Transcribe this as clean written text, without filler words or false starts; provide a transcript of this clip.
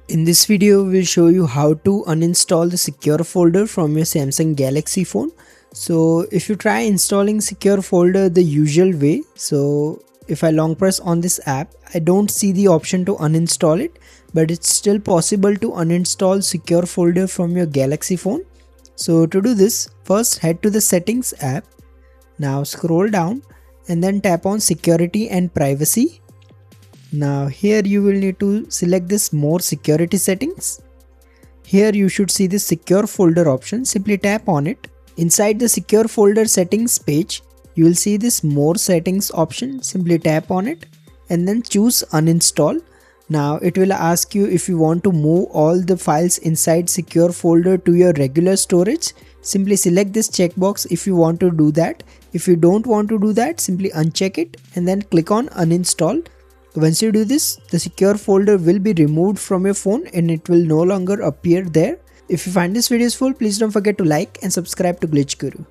In this video, we'll show you how to uninstall the secure folder from your Samsung Galaxy phone. So if you try installing secure folder the usual way, so if I long press on this app, I don't see the option to uninstall it, but it's still possible to uninstall secure folder from your Galaxy phone. So to do this, first head to the settings app. Now scroll down and then tap on security and privacy. Now here you will need to select this more security settings. Here you should see the secure folder option. Simply tap on it. Inside the secure folder settings page, you will see this more settings option. Simply tap on it and then choose uninstall. Now it will ask you if you want to move all the files inside secure folder to your regular storage. Simply select this checkbox if you want to do that. If you don't want to do that, simply uncheck it and then click on uninstall. Once you do this, the secure folder will be removed from your phone and it will no longer appear there. If you find this video useful, please don't forget to like and subscribe to Glitch Guru.